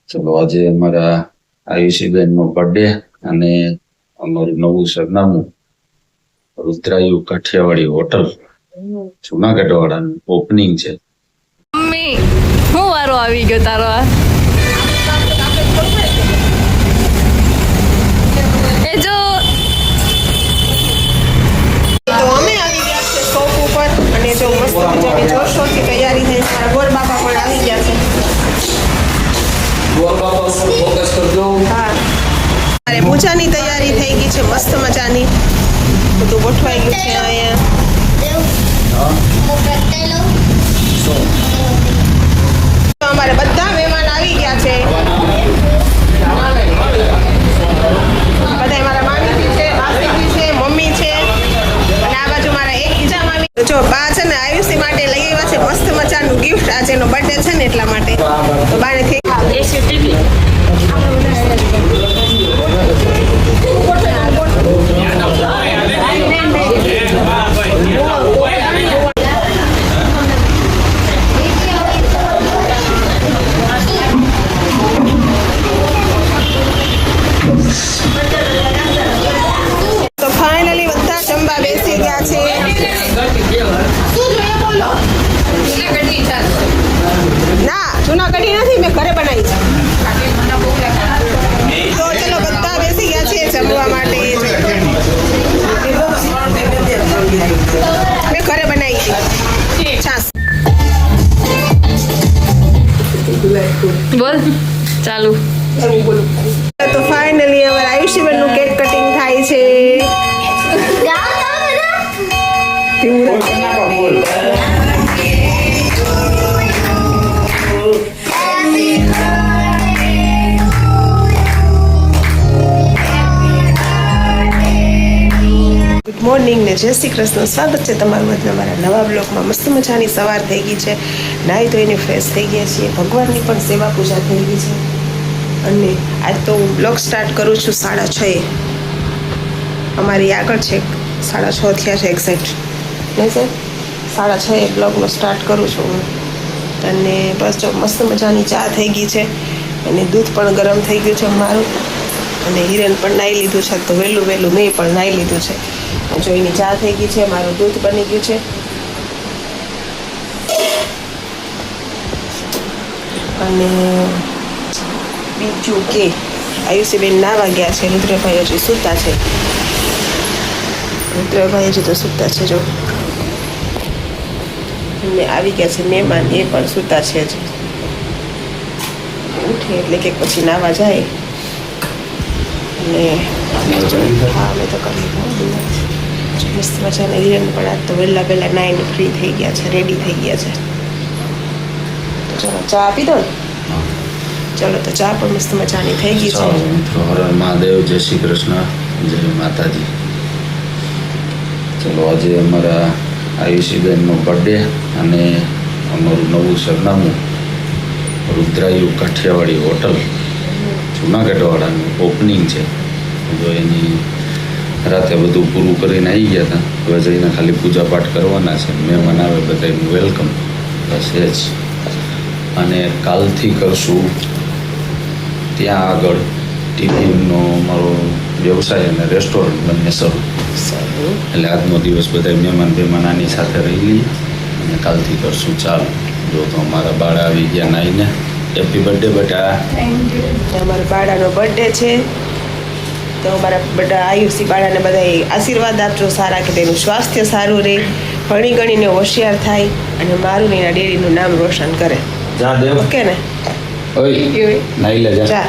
ચલો આજે અમારા આયુષીબેન નો બર્થડે અને અમારું નવું સરનામું રુદ્રાયુ કાઠિયાવાડી હોટલ જુનાગઢ વાળાનું ઓપનિંગ છે. મમ્મી હું વારો આવી ગયો તારો એ જો તો અમે આવી ગયા છે શોપ ઉપર અને જો મસ્ત મજાની જોરશોરથી તૈયારી થઈ છે. મારા ગોર બાપા પણ આવી ગયા છે. ફોકસ કરજો. હા મારે પૂજાની તૈયારી થઈ ગઈ છે મસ્ત મજાની. બધું ગોઠવાઈ ગયું છે અહીંયા. તો અમારે બધા મહેમાન આવી ગયા છે. બધા મારા મામી છે, માસી છે, મમ્મી છે અને આ બાજુ મારા એક બીજા મામી. તો જો બા છે ને આયુષી માટે લઈ આવ્યા છે મસ્ત મજાનું ગિફ્ટ. આજે એનો બર્થડે છે ને એટલા માટે. તો બાને થઈ તો ફાઇનલી બધા જમવા બેસી ગયા છે. ના જૂનાગઢી નથી, મેં ઘરે બનાવી છે. તો ચલો બધા બેસી ગયા છે જમવા માટે. મેં ઘરે બનાવી છે છાસ. બોલ ચાલુ. તો ફાઇનલી અમારા આયુષીબેન નું કેક કટિંગ થાય છે. ગુડ મોર્નિંગ ને જય શ્રી કૃષ્ણ. સ્વાગત છે તમારું આજના મારા નવા બ્લોગમાં. મસ્ત મજાની સવાર થઈ ગઈ છે. નાહી ધોઈને ફ્રેશ થઈ ગયા છીએ. ભગવાનની પણ સેવા પૂજા થઈ ગઈ છે. અને આજ તો હું બ્લોગ સ્ટાર્ટ કરું છું 6:30. અમારી આગળ છે 6:30 થયા છે એક્ઝેક્ટ નહીં સર. 6:30 બ્લોગનો સ્ટાર્ટ કરું છું હું. અને બસ જો મસ્ત મજાની ચા થઈ ગઈ છે અને દૂધ પણ ગરમ થઈ ગયું છે મારું. અને હિરેન પણ નાહી લીધું છે. તો વહેલું મેં પણ નાહી લીધું છે. જો એની ચા થઈ ગઈ છે, મારું દૂધ બની ગયું છે. અને બીજું કે આયુષીબેન નાવા ગયા છે. રુદ્રભાઈ હજી સૂતા છે. રુદ્રભાઈ હજી તો સૂતા છે. જો અને આવી ગયા છે મહેમાન, એ પણ સૂતા છે હજી. ઉઠે એટલે કે પછી નાવા જાય. અને હા મેં તો કરી લીધું. મસ્ત મજાના હિરેન પણ આજ તો વહેલા નાઈને ફ્રી થઈ ગયા છે, રેડી થઈ ગયા છે. તો ચલો ચા આપી દો ને. ચલો તો ચા પણ મસ્ત મજાની થઈ ગઈ છે. મિત્રો હર મહાદેવ, જય શ્રી કૃષ્ણ, જય માતાજી. ચલો આજે અમારા આયુષીબેન નો બર્થડે અને અમારું નવું સરનામું રુદ્રાયુ કાઠિયાવાડી હોટલ જુનાગઢ વાળાનું ઓપનિંગ છે. જો એની રાતે બધું પૂરું કરીને આવી ગયા હતા. હવે જઈને ખાલી પૂજા પાઠ કરવાના છે. મહેમાન આવે બધાનું વેલકમ, બસ એ જ. અને કાલથી કરશું ત્યાં આગળ ટિફિનનો અમારો વ્યવસાય અને રેસ્ટોરન્ટ બંને શરૂ. એટલે આજનો દિવસ બધા મહેમાન આની સાથે રહી લઈએ અને કાલથી કરશું ચાલુ. જો તો અમારા બાળા આવી ગયા નાઈને. હેપી બર્થડે બેટા. અમારા બાળાનો બર્થડે છે. તો અમારા બધા આયુષી બાળાને બધા આશીર્વાદ આપજો સારા, કે તેનું સ્વાસ્થ્ય સારું રહે, ભણી ગણીને હોશિયાર થાય અને મારું ને એના ડેડીનું નામ રોશન કરે. જા દેવ. ઓકે ને? ઓય નાઈ લે જા. જા.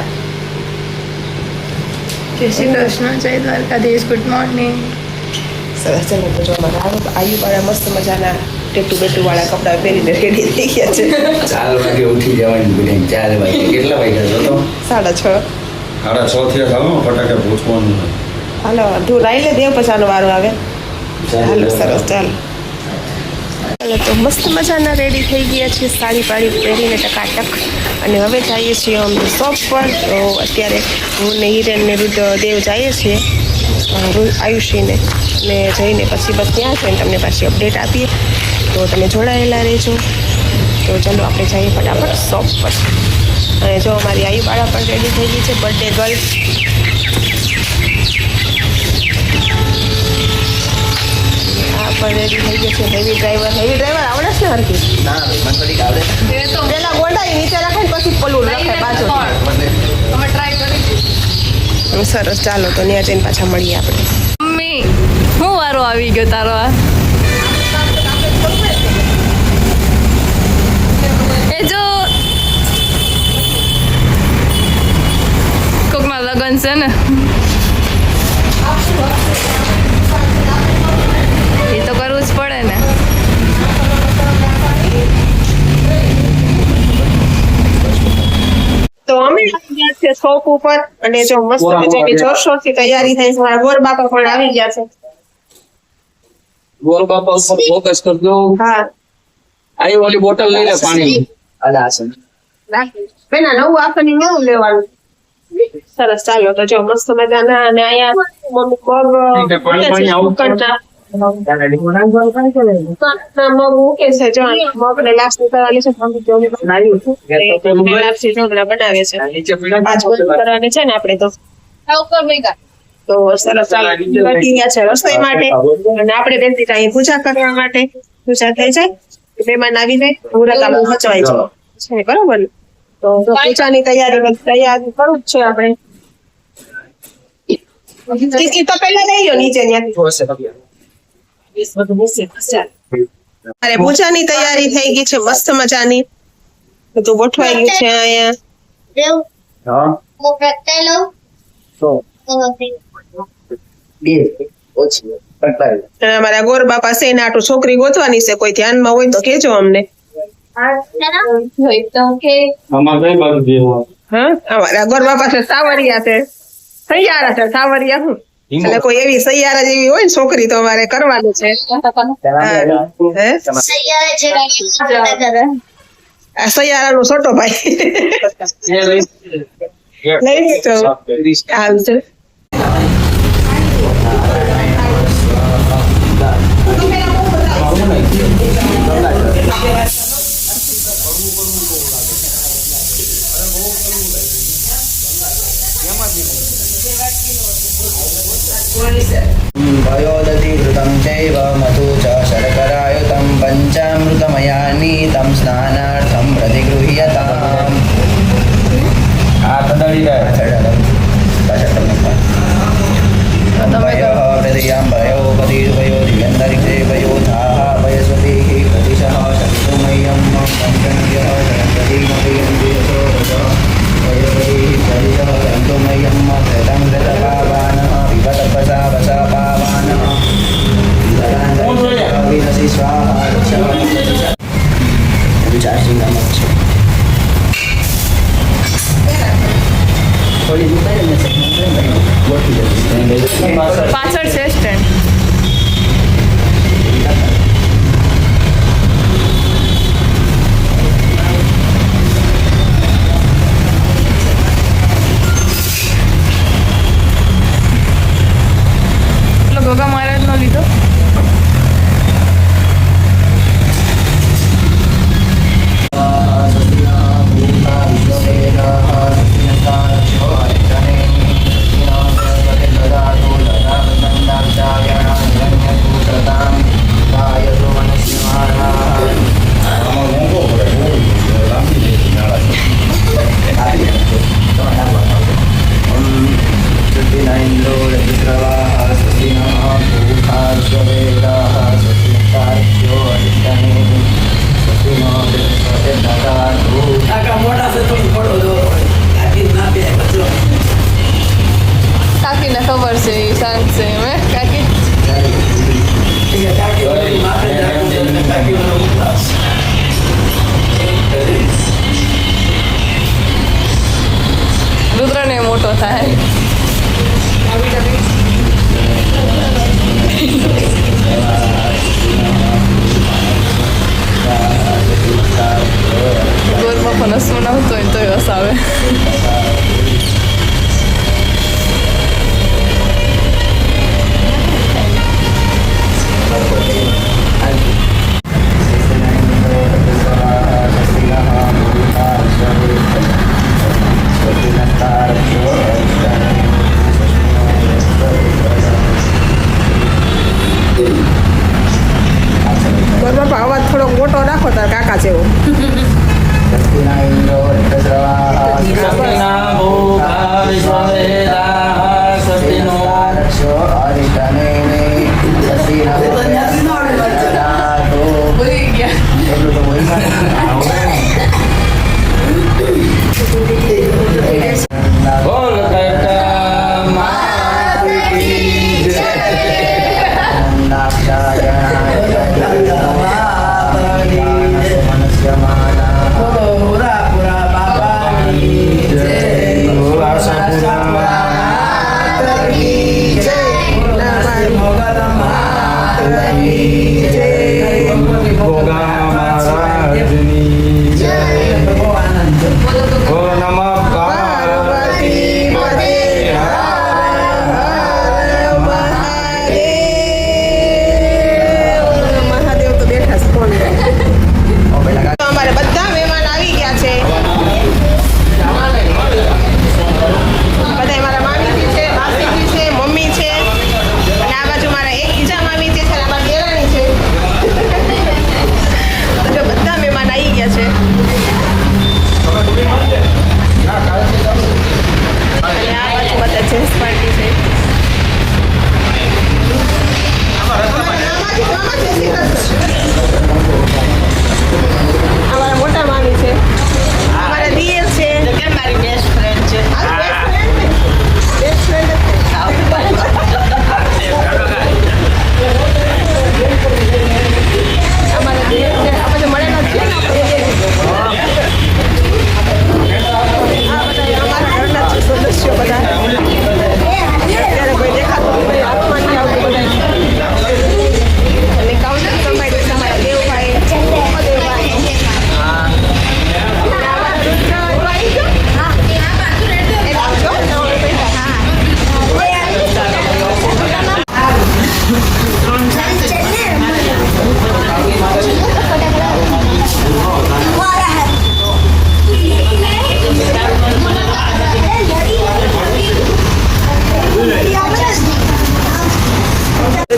જય શ્રી કૃષ્ણ, જય દ્વારકાધીશ, ગુડ મોર્નિંગ. સરસ. ચાલો તો જો અમારા આયુ બાળા મસ્ત મજાના ટેટુ બેટુ વાળા કપડાં પહેરીને રેડી થઈ ગયા છે. 4 વાગે ઉઠી જવાની બુઢી. 4 વાગે કેટલા વાગ્યા છો તો? 6:30. 6:30 થયા. ચાલો ફટાકે પૂછવાનું. હાલો તું નાઈ લે દેવ, પછી આનો વારો આવે. હાલો સરસ. ચાલો તો મસ્ત મજાના રેડી થઈ ગયા છીએ, સાડી પાડી પહેરીને ટકાટક. અને હવે જઈએ છીએ અમે શોપ પર. તો અત્યારે હું ને હિરેન ને દેવ જઈએ છીએ આયુષીને. અને જઈને પછી બસ ત્યાં જઈને તમને પાછી અપડેટ આપીએ. તો તમે જોડાયેલા રહેજો. તો ચલો આપણે જઈએ ફટાફટ શોપ પર. અને જો અમારી આયુબાળા પણ રેડી થઈ ગઈ છે, બર્થડે ગર્લ. આ પણ રેડી થઈ ગઈ છે. હેવી ડ્રાઈવર આવડે છે ને હરકી? એ તો પેલા ગોંડાઈ નીચે રાખે ને પછી પલું રાખે બાજુ. અમે ટ્રાય કરી સરસ, ચાલો તો ત્યાં જઈને પાછા મળીએ આપણે. મમ્મી હું વારો આવી ગયો તારો આ એ જો કોકના લગન છે ને એ તો કરવું જ પડે ને. તો અમે આવી ગયા છે શોપ ઉપર અને જો મસ્ત મજાની જોરશોરથી તૈયારી થઈ છે. મારા ગોર બાપા પણ આવી ગયા છે. ગોર બાપા ઉપર ફોકસ કરજો. હા, આઈ વાલી બોટલ લઈ લે પાણી. પેલા નવું આપણને નવું લેવાનું. સરસ, ચાલો તો જો મસ્ત મજાના અને અહીંયા મમ્મી પાણી આવું મગ મૂકે છે. જો મગને લાપસી કરવાની છે. લાપસી ઢોકળા બનાવે છે. પાંચ બધું કરવાની છે ને આપણે તો સરસ, ચાલો બની ગયા છે રસોઈ માટે અને આપણે બેનથી અહીં પૂજા કરવા માટે. પૂજા થઈ જાય, મહેમાન આવી જાય, મુહૂર્ત આપણું સચવાઈ જાય છે, બરોબર ને? તો પૂજાની તૈયારી કરું જ છે આપણે. ઈ તો પહેલા લઈ લો નીચે ત્યાંથી. અરે પૂજાની તૈયારી થઈ ગઈ છે મસ્ત મજાની. બધું ગોઠવાઈ ગયું છે અહીંયા. અને અમારા ગોર બાપા છે ને આટલું છોકરી ગોતવાની છે, કોઈ ધ્યાનમાં હોય તો કેજો અમને. આમાં કઈ બાજુ દેવા? હા, અમારા ગોર બાપા છે સાવરિયા છે, સૈયારા છે. સાવરિયા શું એટલે કોઈ એવી સૈયારા જેવી હોય ને છોકરી તો અમારે કરવાનું છે. હે? આ સૈયારાનો છોટો ભાઈ લઈ લીધો. આવજો. वयोदधि घृतं चैव मधु च शर्करायुतं पञ्चामृतमयानीतं स्नानार्थं प्रतिगृह्यताम्. प्रतियाम्बयोपतिरुपयो दिव्यन्तरिक्षे वयोधाः वयस्वतीः प्रतिशः शक्तुमय्यं पञ्चम्यः शरप्रतिमयं दिवसो वयस्वतीः प्रतिशः शक्तुमय्यं कृतं कृतपावानः विपतपसा वसा पावानः विनसि स्वाहा चार्जिंग नमक છે. પાછળ છે સ્ટેન્ડ. ગોગા મહારાજ નો લીધો. કાકીને ખબર છે એ શાંત છે એમ હે કાકી. રુદ્રને મોટો થાય. ગોર બાપા નસવું ના હોય તોય હસાવે. ફોટો રાખો તાર કાકા જેવો શક્તિના ઇન્દ્રો રક્તસ્રવાહ શક્તિના ભોગા વિશ્વવેદાઃ શક્તિનો રક્ષો અરિષ્ટને શક્તિના ભૂલી ગયા. એટલું તો હોય બોલ કરતા માતકી જય. મહાદેવ તો બેઠા છે ફોન તો અમારે બધા મહેમાન આવી ગયા છે બધા મારા મામીજી છે માસીજી છે મમ્મી છે અને આ બાજુ મારા એક બીજા મામી છે અને અમારા દેરાણી છે તો જો બધા મહેમાન આવી ગયા છે અને આ બાજુ બધા જેન્ટ્સ પાર્ટી છે અમારા મોટા મામી છે અમારા દિયર છે મારી બેસ્ટ ફ્રેન્ડ છે બેસ્ટ ફ્રેન્ડ અમારા દિયર છે આપણે મળેલા છે ને આ બધા અમારા ઘરના જ સદસ્યો બધા અત્યારે કોઈ દેખાતું નથી હાથમાં નહીં આવતું બધા અને કાઉન્ટર સંભાળ્યું છે અમારા દેવભાઈ દેવભાઈ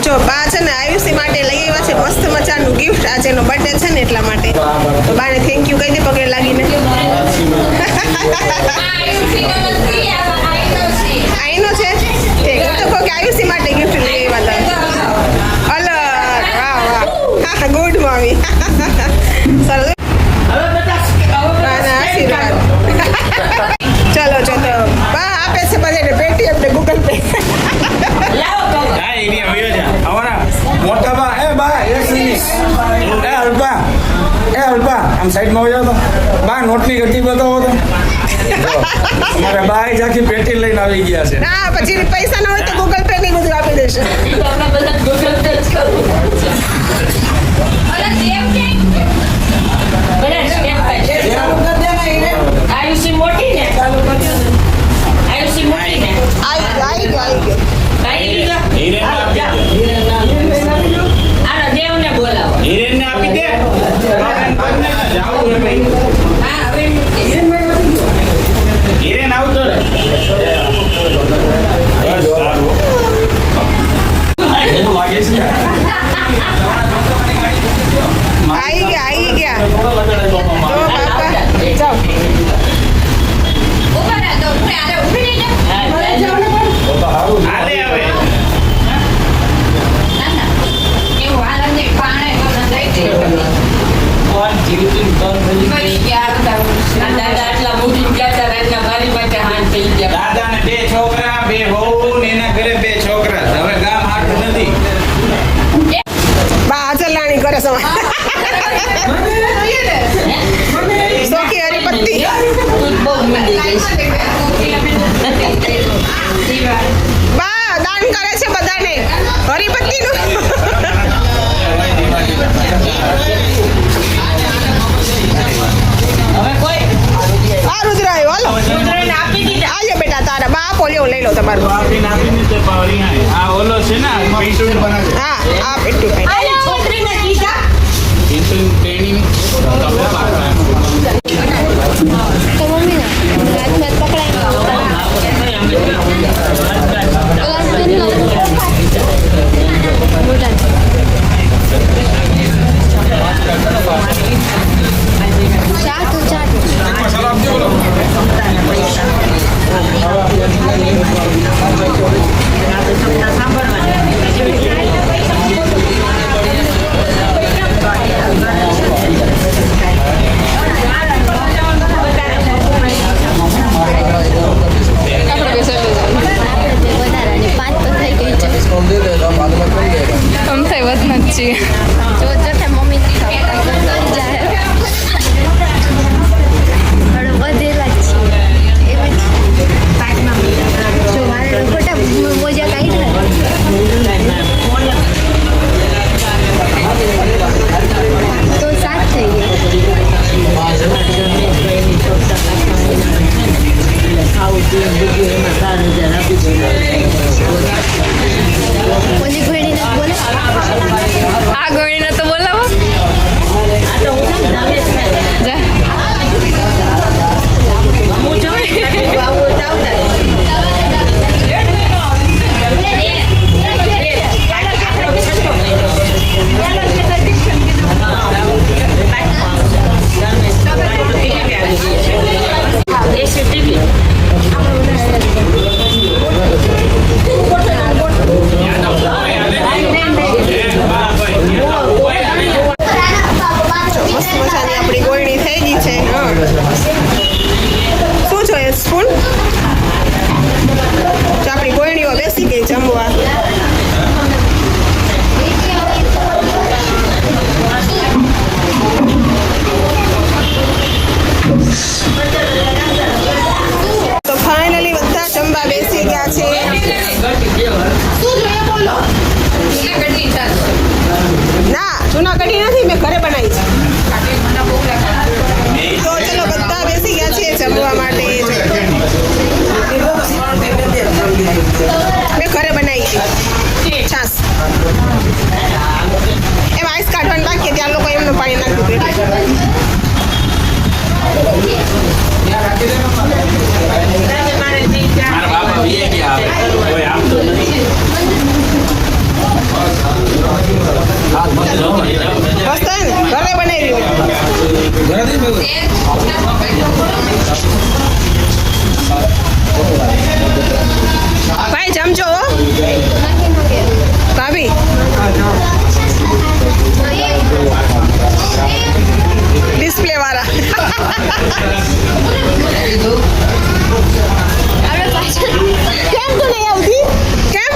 જો બા છે ને આયુષી માટે લઈ આવ્યા છે મસ્ત મજાનું ગિફ્ટ આજે એનો બર્થડે છે ને એટલા માટે તો બાને થેન્ક યુ કહી દે પગે લાગીને આઈનો છે ઠીક તો કહો કે આયુષી માટે ગિફ્ટ લઈ આવ્યા હતા અલગ વાહ વાહ હા ગુડ મમ્મી સરસ બાના આશીર્વાદ ચલો ચલો બા આપે છે બધાને પેટી આપણે ગૂગલ પે મોટા બા એ બા એક મિનિટ એ અલ્પા આમ સાઈડમાં હોય તો બા નોટની ગતિ બતાવો તો અમારે બા આખી પેટી લઈને આવી ગયા છે ના પછી પૈસા ના હોય તો ગૂગલ પે ની બધું આપી દેશે આયુષી મોટી ને આયુષી મોટી ને આવી ગયો આનો દેવને બોલાવો હિરેનને આપી દે હા હવે હિરેન આવતો રે આવી ગયા જો બાપા જાઓ ઉભા રહો તો ઉભી રહી હાલે હવે ના એવું હાલ ને પાણે કોણ દઈ દે કોણ જીવતું કોણ ભાઈ યાર દાદા આટલા મોટી ગયા તાર એના મારી માટે હાન થઈ ગયા દાદાને 2 છોકરા 2 વહુ ને એના ઘરે 2 છોકરા હવે ગામ હાટું નથી બા હાજલાણી કરે સમય સોખી હરિપત્તી બહુ મંદી બા દાન કરે છે બધાને હરિપત્તીનું હવે કોઈ આ રુદ્રાય હાલો રુદ્રને આપી દીધા આજો બેટા તારા બા આપો લ્યો લઈ લો તમારું આ ઓલો છે ને પિન્ટુ બનાવે હા આ પેટુ આ છોકરીને કીધા પિન્ટુ ટ્રેનિંગ તો મમ્મી ને હાથ પકડાય મોટા આ ગોળીને તો બોલાવો જા. મસ્ત મજાની આપણી ગોળણી થઈ ગઈ છે. શું જોઈએ સ્પૂન? તો આપણી ગોળણીઓ બેસી ગઈ જમવા. તો ફાઇનલી બધા જમવા બેસી ગયા છે. ના જૂનાગઢી નથી, મેં ઘરે બનાવી છે. તો ચલો બધા બેસી ગયા છે જમવા માટે. મેં ઘરે બનાવી છે છાસ. એમાં આઈસ કાઢવાનું બાકી, ત્યાં લોકો એમનું પાણી નાખ્યું એટલે. મસ્ત હે ને? ઘરે બનાવી ભાઈ જમજો હો. ભાભી ડિસ્પ્લે વાળા કેમ તો નહીં આવતી? કેમ?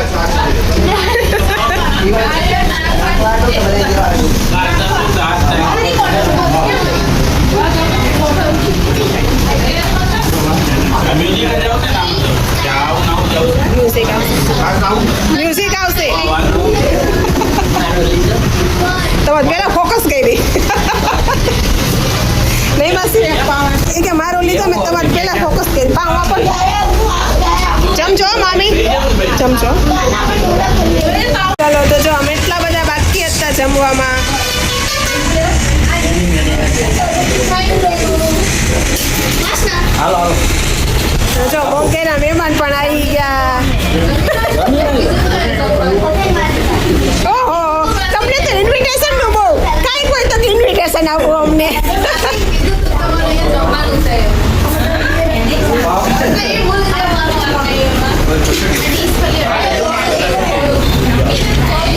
મ્યુઝિક આવશે. તમારે પેલા ફોકસ કરી નહીં માસી એ કે મારો લીધો મેં તમારે પેલા ફોકસ કરી. પાઉં આપો. જમજો મામી જમજો. ચાલો તો જો અમે એટલા બધા બાકી હતા જમવામાં. જો મોંઘેના મહેમાન પણ આવી ગયા. ઓહો તમને તો ઇન્વિટેશન નું બહુ કાંઈ કોઈ તો ઇન્વિટેશન આપો અમને.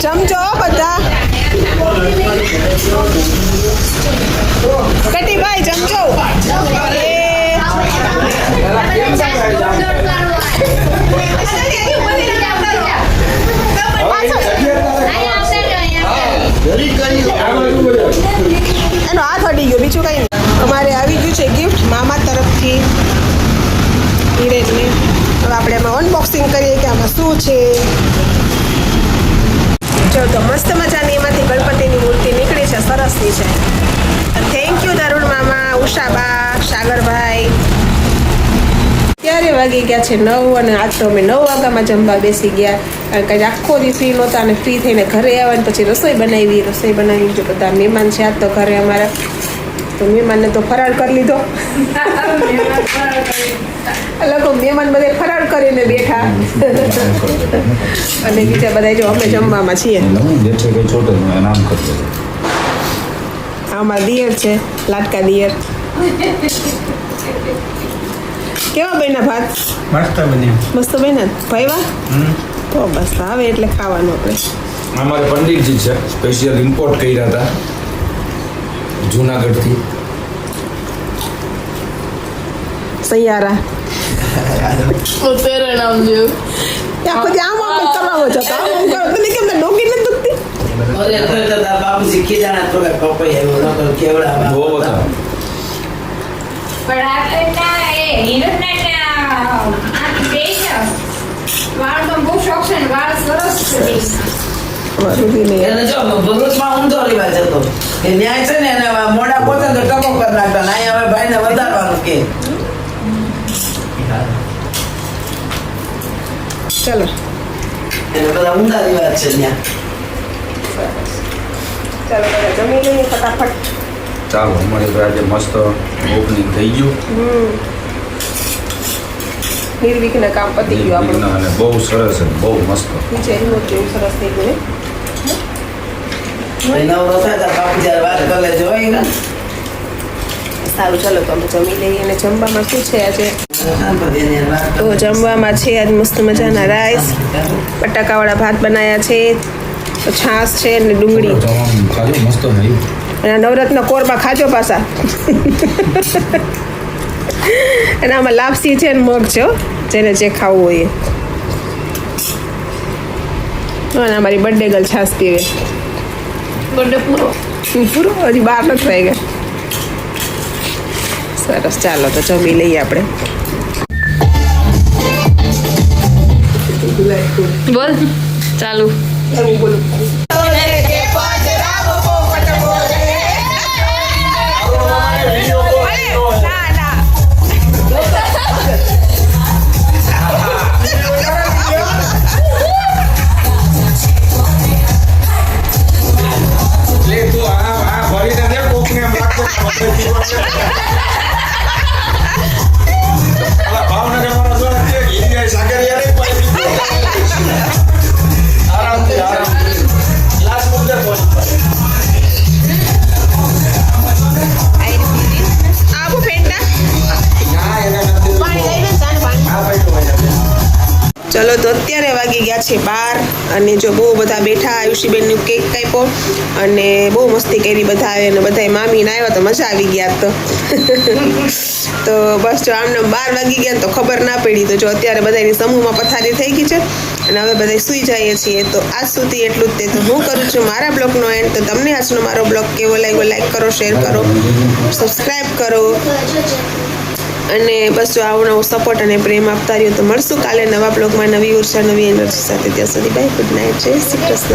જમજો બધા. કટીભાઈ જમજો. એનો હાથ અડી ગયો, બીજું કઈ નહીં. અમારે આવી ગયું છે ગિફ્ટ મામા તરફથી ધીરેજને. હવે આપણે એમાં અનબોક્સિંગ કરીએ કે આમાં શું છે. જો તો મસ્ત મજાની એમાંથી ગણપતિની મૂર્તિ નીકળી છે, સરસની છે. થેન્ક યુ તરુણ મામા, ઉષાબા, સાગરભાઈ. ત્યારે વાગી ગયા છે 9 અને આજ તો અમે 9 વાગ્યામાં જમવા બેસી ગયા. કારણ કે આખો દી ફ્રી નહોતા અને ફ્રી થઈને ઘરે આવ્યા ને પછી રસોઈ બનાવી જો બધા મહેમાન છે આજ તો ઘરે અમારા. તો મહેમાનને તો ફરાળ કરી લીધો. લોકો મહેમાન બધે ફરાળ કરીને બેઠા અને બીજા બધા જો અમે જમવામાં છીએ. અમારા દિયર છે, લાટકા દિયર. કેવા બન્યા ભાત? મસ્ત બન્યા ભાઈ. વાહ. તો બસ આવે એટલે ખાવાનું આપણે. અમારે પંડિતજી છે, સ્પેશિયલ ઇમ્પોર્ટ કર્યા હતા જુનાગઢથી. સૈયારા તેરે નામ જેવું ત્યાં પછી આમ આપણે કરાવો છો તો આમ કરો. તને કેમ ડોકી નથી દુખતી? બાપુ શીખી જાણે તો પપ્પા એવું ન કેવડા બહુ બધા રૂબી નહીં. એને જો ભરૂચમાં ઊંધો રિવાજ હતો. એ ન્યાય છે ને એને મોડા પોતે તો ટકો કરી નાખતા. અહીંયા હવે ભાઈને વધારવાનું કે ચલો એને બધા ઊંડા રિવાજ છે ત્યાં ચાલો બધા જમી લઈએ ફટાફટ. ચાલો અમારે તો આજે મસ્ત ઓપનિંગ થઈ ગયું નિર્વિઘ્ન કામ પતી ગયું આપણું. અને બહુ સરસ અને બહુ મસ્ત. નીચે રિમોટ જેવું સરસ થઈ ગયું ને. ભાઈ નવરો થાય તો બાપુ જ્યારે વાત કરી લેજો હોય ને સારું ચાલો તો અમે જમી લઈએ. અને જમવામાં શું છે આજે? બધી એની વાત તો જમવામાં છે આજ મસ્ત મજાના રાઈસ, બટાકાવાળા ભાત બનાવ્યા છે, તો છાશ છે ને ડુંગળી. ખાજો મસ્ત થયું. અને આ નવરત્ન કોરબા ખાજો પાછા. અને આમાં લાપસી છે ને મગ છે હો, જેને જે ખાવું હોય એ. અને અમારી બર્થડે ગર્લ છાશ પીવે. બર્થડે પૂરો. પૂરો હજી બહાર નથી થઈ ગયા. સરસ ચાલો તો જમી લઈએ આપણે. બોલ ચાલુ. લે તું આ ભરીને દે કોકને એમ લાગતો કે ભાવનગર વાળા જોડે છે ઈન્ડિયા સાગરિયા ને આરામથી લાસ્ટ મુદ્દે પહોંચ આવું ફેંટા ના એને નથી હા ભાઈ તો ચલો તો અત્યારે વાગી ગયા છે 12 અને જો બહુ બધા બેઠા. આયુષીબેનનું કેક કાપ્યો અને બહુ મસ્તી કરી બધા આવે અને બધા મામીને આવ્યા તો મજા આવી ગયા. તો બસ જો આમને 12 વાગી ગયા ને તો ખબર ના પડી. તો જો અત્યારે બધાની સમૂહમાં પથારી થઈ ગઈ છે અને હવે બધા સૂઈ જઈએ છીએ. તો આજ સુધી એટલું જ તે. તો હું કરું છું મારા બ્લોગનો એન્ડ. તો તમને આજનો મારો બ્લોગ કેવો લાગ્યો લાઈક કરો, શેર કરો, સબસ્ક્રાઈબ કરો અને બસ જો આવો નવો સપોર્ટ અને પ્રેમ આપતા રહ્યો. તો મળશું કાલે નવા બ્લોગમાં નવી ઉર્જા નવી એનર્જી સાથે. ત્યાં સુધી બાય, ગુડ નાઇટ, જય શ્રી કૃષ્ણ.